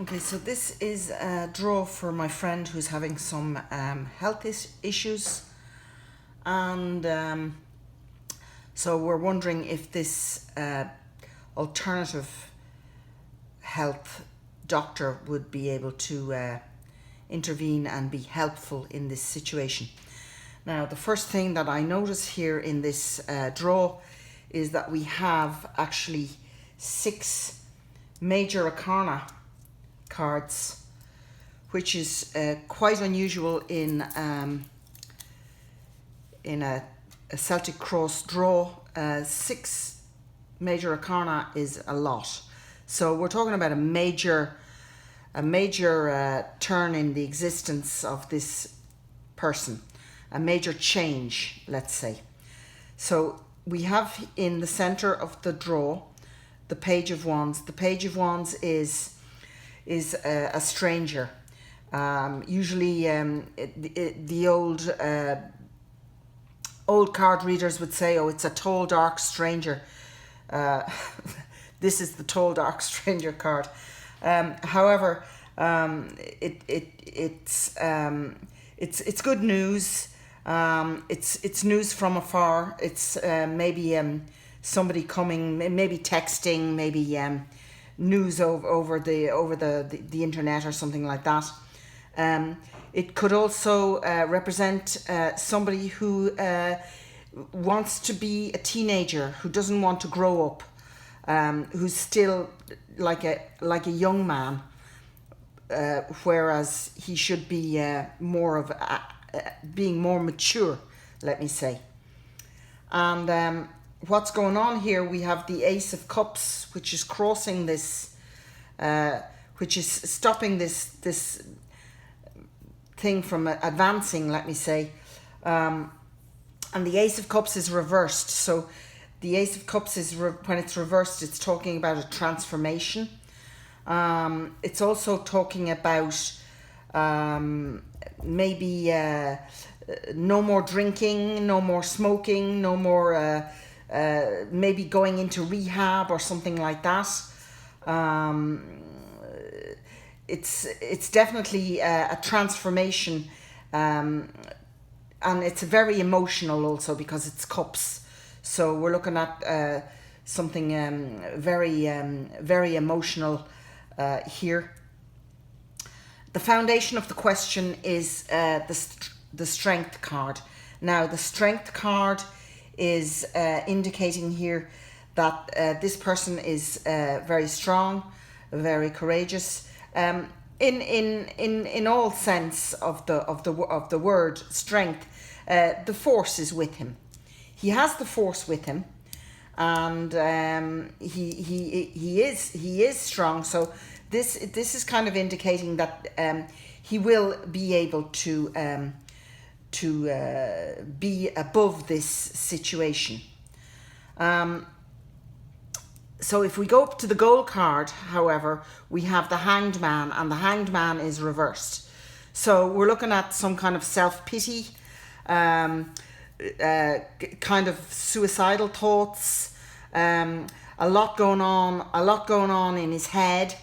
Okay, so this is a draw for my friend who's having some health issues, and so we're wondering if this alternative health doctor would be able to intervene and be helpful in this situation. Now, the first thing that I notice here in this draw is that we have actually 6 major arcana cards, which is quite unusual in a Celtic Cross draw. 6 major arcana is a lot, so we're talking about a major turn in the existence of this person, a major change, let's say. So we have in the center of the draw the Page of Wands. The Page of Wands is a stranger. Usually the old card readers would say, oh, it's a tall dark stranger. This is the tall dark stranger card. However, it's good news. It's news from afar. It's maybe somebody coming, maybe texting, maybe news over the internet or something like that. It could also represent somebody who wants to be a teenager, who doesn't want to grow up, who's still like a young man, whereas he should be more of being more mature, let me say. And what's going on here? We have the Ace of Cups, which is crossing this, which is stopping this thing from advancing, let me say. And the Ace of Cups is reversed. So the Ace of Cups is when it's reversed, it's talking about a transformation. It's also talking about maybe no more drinking, no more smoking, no more maybe going into rehab or something like that. It's definitely a transformation, and it's very emotional also because it's cups. So we're looking at something very emotional here. The foundation of the question is the Strength card. Now, the Strength card is indicating here that this person is very strong, very courageous. In all sense of the word strength, the force is with him. He has the force with him, and he is strong. So this is kind of indicating that he will be able to be above this situation. So if we go up to the gold card, however, we have the Hanged Man, and the Hanged Man is reversed. So we're looking at some kind of self-pity, kind of suicidal thoughts, a lot going on in his head.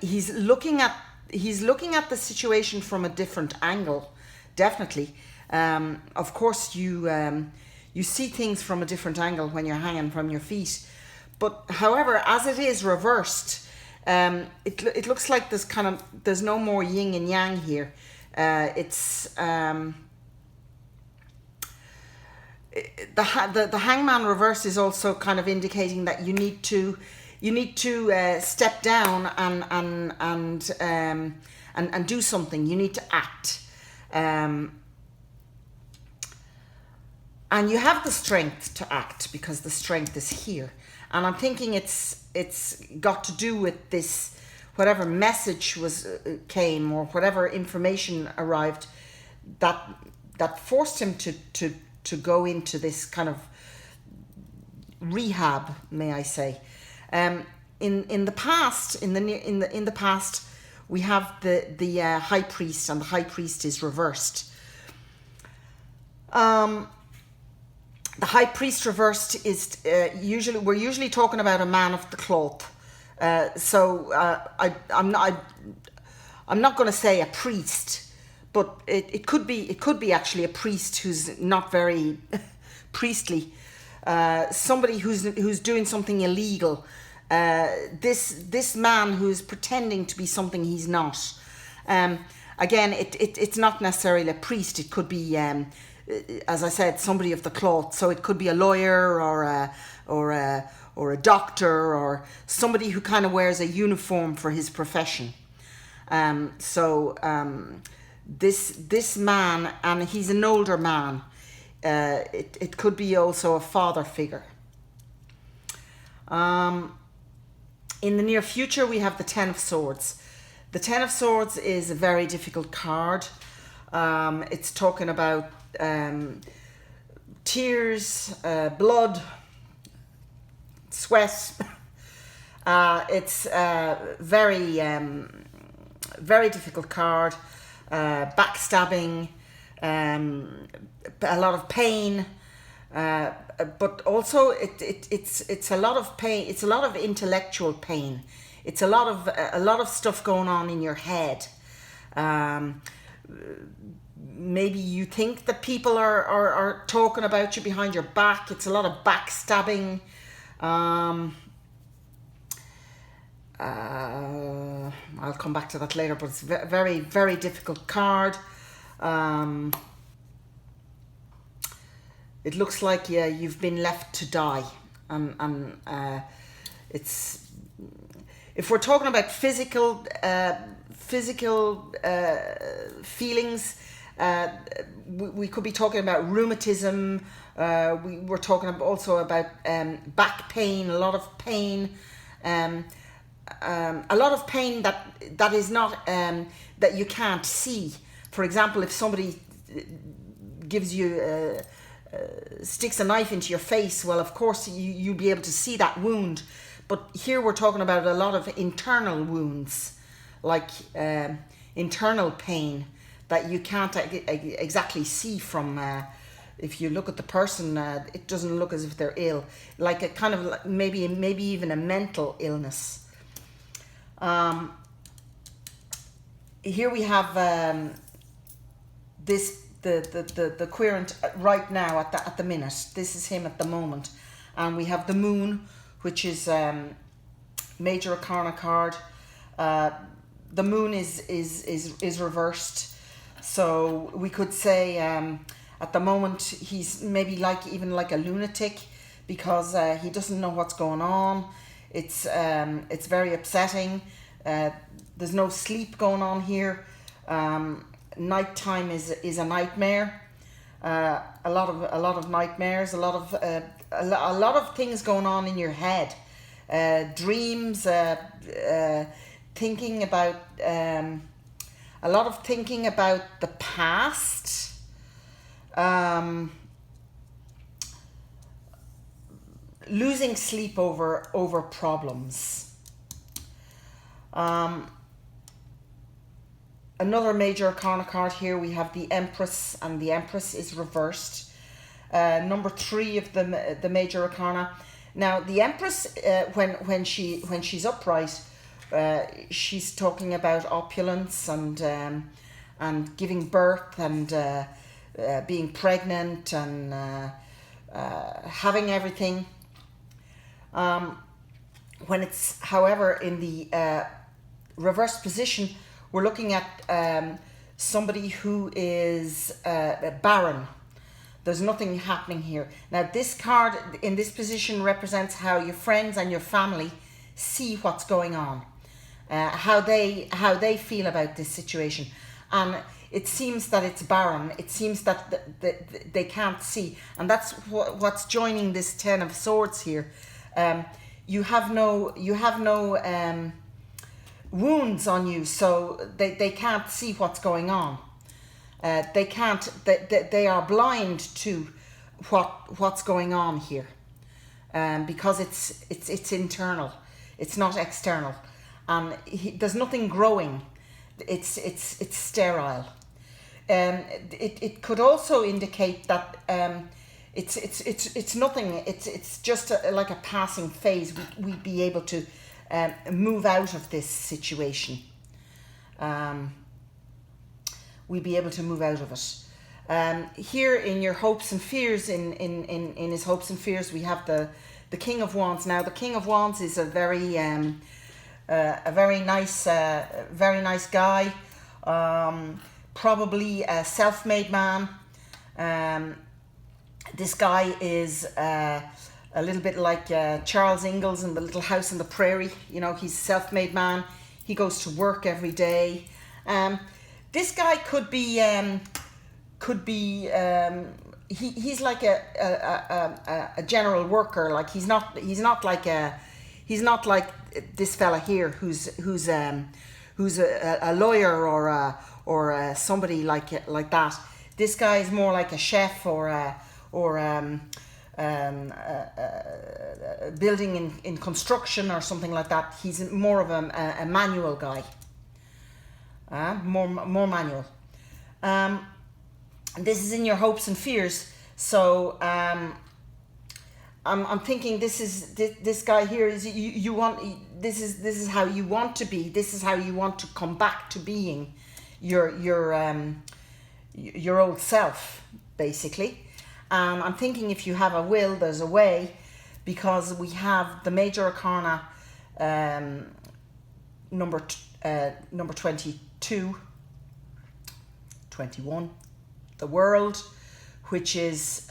He's looking at the situation from a different angle, definitely. Of course, you see things from a different angle when you're hanging from your feet. But however, as it is reversed, it looks like there's no more yin and yang here. It's the Hangman reverse is also kind of indicating that you need to step down and do something. You need to act, and you have the strength to act because the strength is here. And I'm thinking it's got to do with this, whatever message came or whatever information arrived that forced him to go into this kind of rehab, may I say. In the past, in the past, we have the High Priest, and the High Priest is reversed. The High Priest reversed is we're usually talking about a man of the cloth, I'm not going to say a priest, but it could be actually a priest who's not very priestly, somebody who's doing something illegal. This man who's pretending to be something he's not. Again, it's not necessarily a priest. It could be, as I said, somebody of the cloth. So it could be a lawyer or a doctor or somebody who kind of wears a uniform for his profession. This man, and he's an older man. It could be also a father figure. In the near future, we have the Ten of Swords. The Ten of Swords is a very difficult card. It's talking about tears, blood, sweat. It's very difficult card. Backstabbing, a lot of pain. But also it's a lot of pain. It's a lot of intellectual pain. It's a lot of stuff going on in your head. Maybe you think that people are talking about you behind your back. It's a lot of backstabbing. I'll come back to that later, but it's a very, very difficult card. It looks like you've been left to die, and it's, if we're talking about physical feelings, we could be talking about rheumatism. We're talking also about back pain, a lot of pain, a lot of pain that is not that you can't see. For example, if somebody gives you sticks a knife into your face, well, of course you'll be able to see that wound. But here we're talking about a lot of internal wounds, like internal pain that you can't exactly see from. If you look at the person, it doesn't look as if they're ill, like a kind of maybe even a mental illness. Here we have the querent right now at the minute. This is him at the moment, and we have the Moon, which is Major Arcana card. The Moon is reversed, so we could say at the moment he's maybe even like a lunatic, because he doesn't know what's going on. It's very upsetting. There's no sleep going on here. Nighttime is a nightmare. A lot of nightmares. A lot of things going on in your head. Dreams. Thinking about a lot of thinking about the past. Losing sleep over problems. Another Major Arcana card here, we have the Empress, and the Empress is reversed. Number 3 of the Major Arcana. Now the Empress, when she's upright, she's talking about opulence and giving birth and being pregnant and having everything. When it's, however, in the reversed position, we're looking at somebody who is barren. There's nothing happening here. Now this card in this position represents how your friends and your family see what's going on, how they feel about this situation. And it seems that it's barren. It seems that they can't see. And that's what's joining this Ten of Swords here. You have no wounds on you, so they can't see what's going on. They are blind to what's going on here, because it's internal, it's not external, and there's nothing growing. It's sterile. It could also indicate that it's nothing. It's just like a passing phase. We'd be able to move out of this situation. We'll be able to move out of it. Here in your hopes and fears, in his hopes and fears, we have the King of Wands. Now, the King of Wands is a very nice guy. Probably a self-made man. This guy is a little bit like Charles Ingalls in The Little House on the Prairie. You know, he's a self-made man. He goes to work every day. This guy could be he's like a general worker. Like he's not like this fella here who's a lawyer or somebody like that. This guy is more like a chef or building in construction or something like that. He's more of a manual guy. More manual. This is in your hopes and fears. So I'm thinking this guy here is you want, this is how you want to be. This is how you want to come back to being your old self, basically. I'm thinking if you have a will, there's a way, because we have the major arcana number 22, 21, the World, which is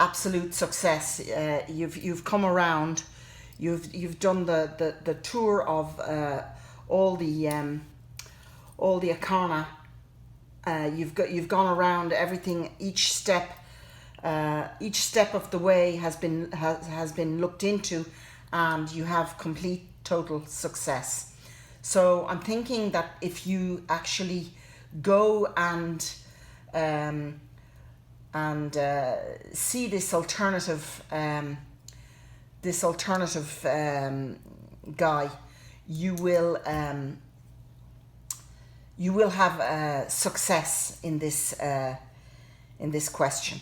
absolute success. You've come around. You've done the tour of all the arcana. You've gone around everything. Each step of the way has been looked into, and you have complete total success. So I'm thinking that if you actually go and see this alternative guy, you will have success in this question.